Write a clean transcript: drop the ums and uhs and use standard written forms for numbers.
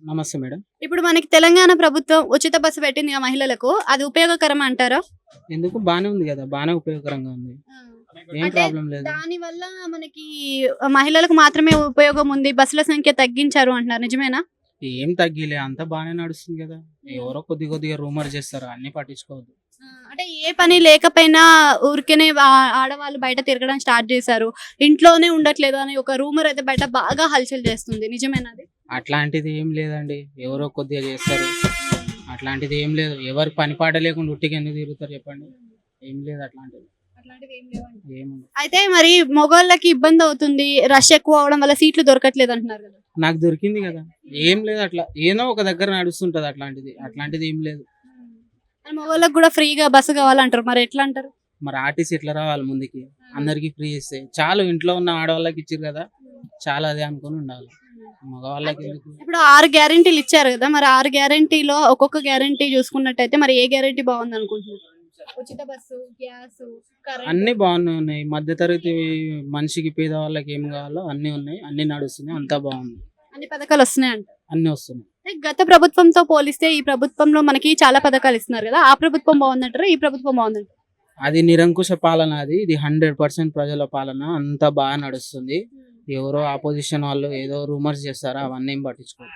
నమస్తే మేడం. ఇప్పుడు మనకి తెలంగాణ ప్రభుత్వం ఉచిత బస్సు పెట్టింది మహిళలకు. అది ఉపయోగకరం అంటారా? ఎందుకు బానే ఉంది గదా! బానే ఉపయోగకరంగా ఉంది. ఆ. ఏం అంటే ప్రాబ్లమ్ లేదు. దాని వల్ల మనకి మహిళలకు మాత్రమే ఉపయోగం ఉంది. బస్సుల సంఖ్య తగ్గించారు అంటున్నారు. నిజమేనా? ఏం తగ్గియలే అంతా బానే నడుస్తుంది గదా! ఎవరో కొద్దిగా రూమర్ చేస్తారు. అన్నీ పట్టించుకోవద్దు. అంటే ఏ పని లేకపోయినా ఊరికేనే ఆడవాళ్ళు బయట తిరగడం స్టార్ట్ చేశారు. ఇంట్లోనే ఉండట్లేదు అని ఒక రూమర్ అయితే బయట బాగా హల్చల్ చేస్తుంది. నిజమేనా అది? అట్లాంటిది ఏం లేదండి. ఎవరో కొద్దిగా చేస్తారు. అట్లాంటిది ఏం లేదు. ఎవరు పని పాట లేకుండా ఉట్టిగా ఎందుకు తిరుగుతారు చెప్పండి? ఏం లేదు అట్లాంటిది. అట్లాంటివి ఏం లేవండి. ఏముండదు. అయితే మరి మగోళ్ళకి ఇబ్బంది అవుతుంది. రష్ ఎక్కువ అవడం వల్ల సీట్లు దొరకట్లేదు అంటున్నారు కదా. నాకు దొరికింది గదా! ఏం లేదు అట్లా. ఏదో ఒక దగ్గర నడుస్తుంటది అట్లాంటిది. అట్లాంటిది ఏం లేదు. మగోళ్ళకి కూడా ఫ్రీగా బస్సు కావాలంటారు. మరి ఎట్లా అంటారు? మరి ఆర్టీసీ ఎట్లా రావాలి ముందుకి? అందరికి ఫ్రీ ఇస్తే చాలు. ఇంట్లో ఉన్న ఆడవాళ్ళకి ఇచ్చిర్రు కదా! చాలా అదే అనుకుని ఉండాలి. మగవాళ్ళకి ఎందుకు? ఇప్పుడు 6 గ్యారంటీలు ఇచ్చారు కదా. మరి 6 గ్యారంటీలో ఒక్కొక్క గ్యారంటీ చూసుకున్నట్టయితే మరి ఏ గ్యారంటీ బాగుంది అనుకుంటున్నారు? ఉచిత బస్సు, గ్యాస్, అన్ని కరెంట్. బాగానే ఉన్నాయి. మధ్యతరగతి మనిషికి పేదవాళ్ళకి ఏం కావాలో అన్ని ఉన్నాయి. అన్ని నడుస్తున్నాయి. అంతా బాగుంది. అన్ని పథకాలు వస్తున్నాయంట. అన్ని వస్తున్నాయి. గత ప్రభుత్వంతో పోలిస్తే ఈ ప్రభుత్వంలో మనకి చాలా పథకాలు ఇస్తున్నారు కదా. ఆ ప్రభుత్వం బాగుందంటారా? ఈ ప్రభుత్వం బాగుందంటారా? అది నిరంకుశ పాలన అది. ఇది 100% ప్రజల పాలన. అంతా బాగా నడుస్తుంది. ఎవరో ఆపోజిషన్ వాళ్ళు ఏదో రూమర్స్ చేస్తారా అవన్నీ ఏం పట్టించుకోరు.